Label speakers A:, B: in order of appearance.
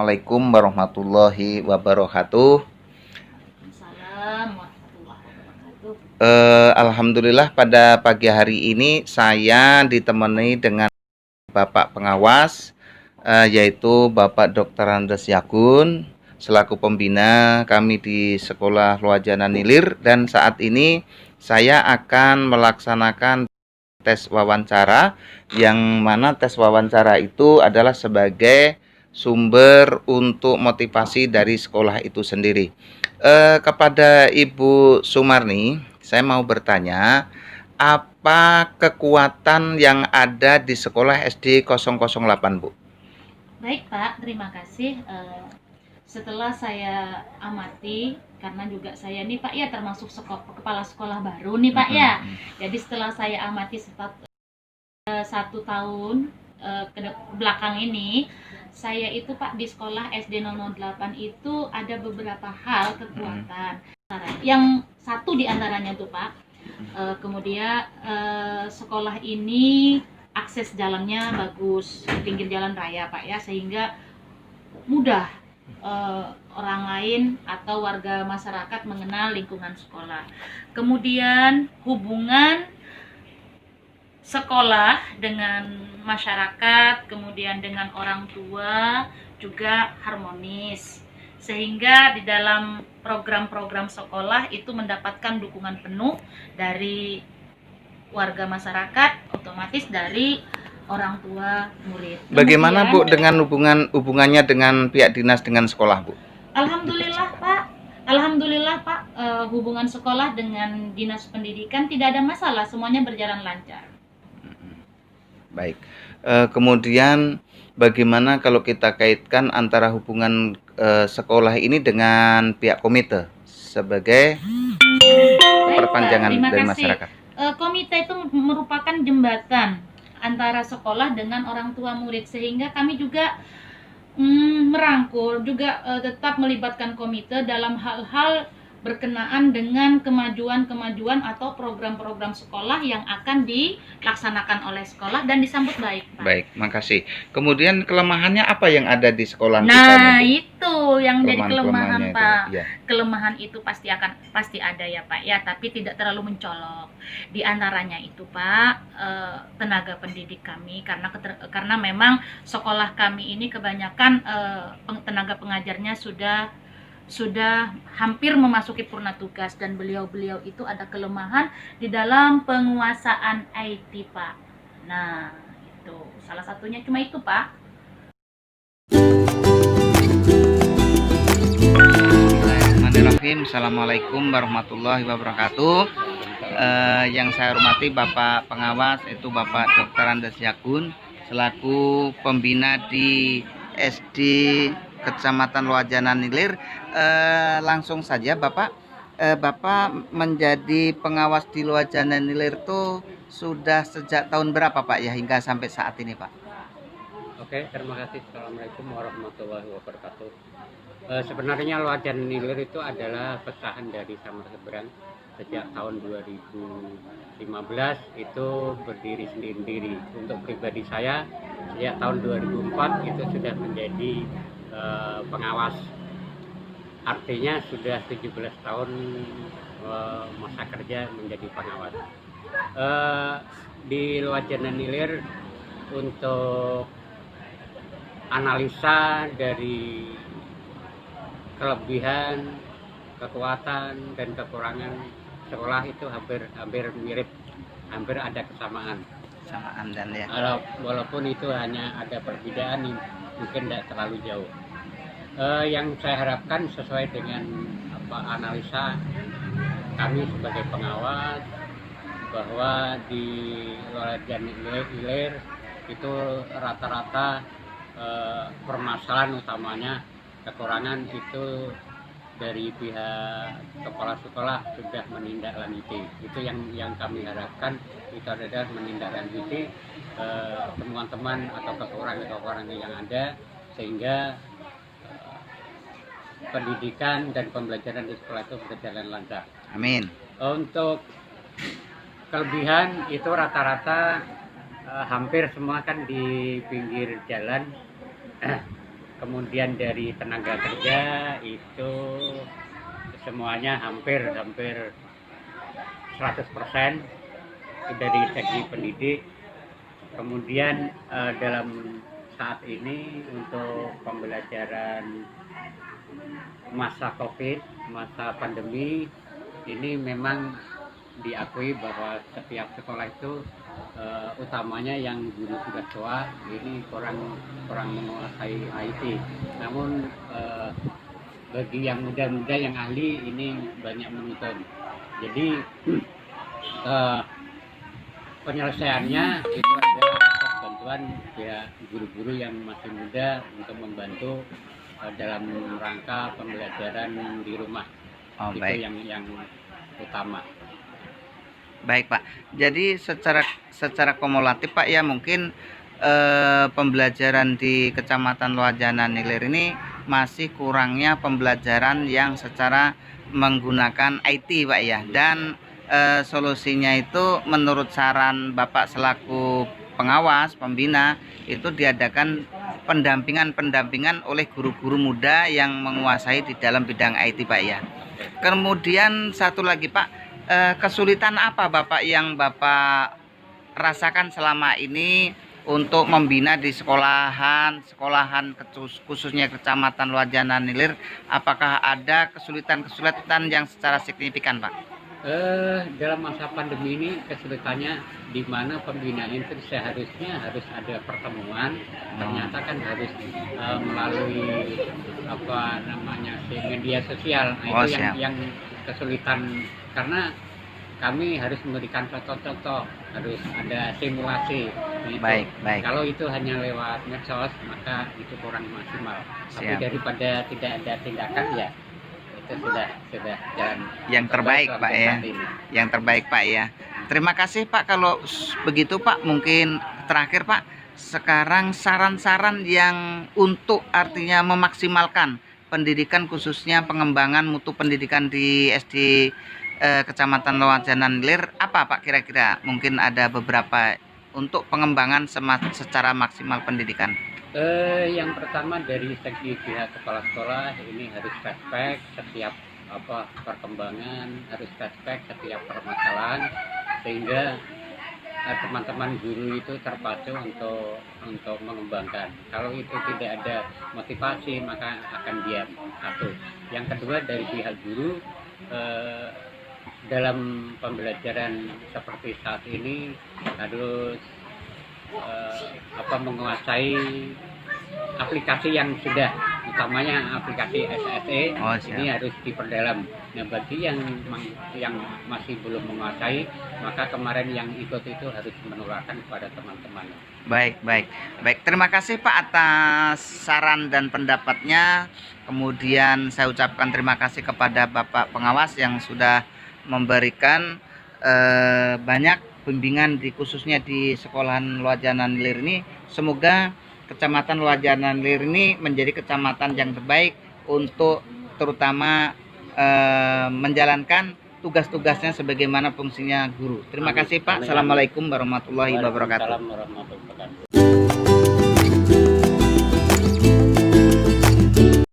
A: Assalamualaikum warahmatullahi wabarakatuh.
B: Waalaikumsalam warahmatullahi wabarakatuh.
A: Alhamdulillah pada pagi hari ini saya ditemani dengan Bapak pengawas, yaitu Bapak Dr. Andes Yagun selaku pembina kami di Sekolah Luajana Nilir, dan saat ini saya akan melaksanakan tes wawancara, yang mana tes wawancara itu adalah sebagai sumber untuk motivasi dari sekolah itu sendiri. Kepada Ibu Sumarni, saya mau bertanya, apa kekuatan yang ada di sekolah SD 008, Bu?
B: Baik Pak, terima kasih. Setelah saya amati, karena juga saya nih Pak ya termasuk kepala sekolah baru nih Pak ya. Jadi setelah saya amati 1 tahun ke belakang ini, saya itu Pak di sekolah SD 008 itu ada beberapa hal kekuatan. Yang satu diantaranya tuh Pak, kemudian sekolah ini akses jalannya bagus, pinggir jalan raya Pak ya, sehingga mudah orang lain atau warga masyarakat mengenal lingkungan sekolah. Kemudian hubungan sekolah dengan masyarakat, kemudian dengan orang tua juga harmonis, sehingga di dalam program-program sekolah itu mendapatkan dukungan penuh dari warga masyarakat, otomatis dari orang tua murid.
A: Bagaimana Bu
B: Kemudian,
A: dengan hubungannya dengan pihak dinas dengan sekolah, Bu?
B: Alhamdulillah Pak, hubungan sekolah dengan dinas pendidikan tidak ada masalah, semuanya berjalan lancar.
A: Baik. Kemudian bagaimana kalau kita kaitkan antara hubungan sekolah ini dengan pihak komite sebagai perpanjangan
B: Terima
A: dari
B: kasih.
A: masyarakat?
B: Komite itu merupakan jembatan antara sekolah dengan orang tua murid, sehingga kami juga merangkul juga tetap melibatkan komite dalam hal-hal berkenaan dengan kemajuan-kemajuan atau program-program sekolah yang akan dilaksanakan oleh sekolah dan disambut baik, Pak.
A: Baik, makasih. Kemudian kelemahannya apa yang ada di sekolah kita,
B: Nah,
A: Bu?
B: itu yang jadi kelemahan,
A: Kelemahan-kelemahannya
B: Pak.
A: itu, ya.
B: Kelemahan itu pasti ada ya, Pak ya, tapi tidak terlalu mencolok. Di antaranya itu, Pak, tenaga pendidik kami, karena memang sekolah kami ini kebanyakan tenaga pengajarnya sudah hampir memasuki purna tugas, dan beliau-beliau itu ada kelemahan di dalam penguasaan IT, Pak. Nah, itu salah satunya cuma itu, Pak.
A: Bismillahirrahmanirrahim. Assalamualaikum warahmatullahi wabarakatuh. Yang saya hormati Bapak pengawas, itu Bapak Dr. Andes Yagun selaku pembina di SD Kecamatan Luajana Nilir. Langsung saja Bapak, Bapak menjadi pengawas di Luajana Nilir itu sudah sejak tahun berapa Pak ya, hingga sampai saat ini Pak?
C: Oke, terima kasih. Assalamualaikum warahmatullahi wabarakatuh. Sebenarnya Luajana Nilir itu adalah pecahan dari Samar Seberang. Sejak tahun 2015 itu berdiri sendiri-sendiri. Untuk pribadi saya, sejak tahun 2004 itu sudah menjadi pengawas. Artinya sudah 17 tahun masa kerja menjadi pengawas. Di Luajana Nilir, untuk analisa dari kelebihan, kekuatan, dan kekurangan sekolah itu hampir mirip, hampir ada kesamaan.
A: Dan ya.
C: Walaupun itu hanya ada perbedaan yang mungkin tidak terlalu jauh. Yang saya harapkan sesuai dengan analisa kami sebagai pengawas, bahwa di Luajana Nilir itu rata-rata permasalahan utamanya, kekurangan itu dari pihak kepala sekolah sudah menindaklanjuti. Itu yang kami harapkan, itu adalah menindaklanjuti teman-teman atau kekurangan yang ada, sehingga pendidikan dan pembelajaran di sekolah itu berjalan lancar.
A: Amin.
C: Untuk kelebihan itu rata-rata hampir semua kan di pinggir jalan. kemudian dari tenaga kerja itu semuanya hampir 100% dari segi pendidik. Kemudian dalam saat ini untuk pembelajaran masa COVID, masa pandemi ini memang diakui bahwa setiap sekolah itu utamanya yang guru tugas tua ini kurang menguasai IT. Namun bagi yang muda-muda yang ahli ini banyak menuntut. Jadi penyelesaiannya itu adalah atas bantuan ya guru-guru yang masih muda untuk membantu dalam rangka pembelajaran di rumah. Itu
A: baik.
C: yang utama.
A: Baik Pak, jadi secara kumulatif Pak ya mungkin pembelajaran di Kecamatan Loajana Nilir ini masih kurangnya pembelajaran yang secara menggunakan IT Pak ya, dan solusinya itu menurut saran Bapak selaku pengawas, pembina, itu diadakan pendampingan oleh guru-guru muda yang menguasai di dalam bidang IT Pak ya. Kemudian satu lagi Pak, kesulitan apa Bapak yang Bapak rasakan selama ini untuk membina di sekolahan khususnya Kecamatan Loajana Nilir? Apakah ada kesulitan yang secara signifikan Pak?
C: Dalam masa pandemi ini kesulitannya di mana pembinaan itu seharusnya harus ada pertemuan, ternyata kan harus melalui apa namanya media sosial. Nah, itu yang kesulitan karena kami harus memberikan contoh-contoh, harus ada simulasi. Gitu.
A: Baik.
C: Kalau itu hanya lewat medsos maka itu kurang maksimal. Tapi daripada tidak ada tindakan ya itu sudah jalan
A: yang terbaik Pak ya. Yang terbaik Pak ya. Terima kasih Pak. Kalau begitu Pak, mungkin terakhir Pak, sekarang saran-saran yang untuk artinya memaksimalkan pendidikan khususnya pengembangan mutu pendidikan di SD Kecamatan Loajana Nilir apa Pak kira-kira? Mungkin ada beberapa untuk pengembangan secara maksimal pendidikan.
C: Yang pertama dari segi pihak kepala sekolah ini harus respect setiap perkembangan, harus respect setiap permasalahan sehingga teman-teman guru itu terpacu untuk mengembangkan. Kalau itu tidak ada motivasi maka akan diam. Satu. Yang kedua dari pihak guru dalam pembelajaran seperti saat ini harus menguasai aplikasi yang sudah, utamanya aplikasi SSE ini harus diperdalam. Nah bagi yang masih belum menguasai maka kemarin yang ikut itu harus menularkan kepada teman-teman.
A: Baik. Terima kasih Pak atas saran dan pendapatnya. Kemudian saya ucapkan terima kasih kepada Bapak pengawas yang sudah memberikan banyak bimbingan khususnya di sekolahan Loajana Nilir ini. Semoga Kecamatan Loajana Nilir ini menjadi kecamatan yang terbaik untuk terutama menjalankan tugas-tugasnya sebagaimana fungsinya guru. Terima kasih Pak. Assalamualaikum warahmatullahi wabarakatuh.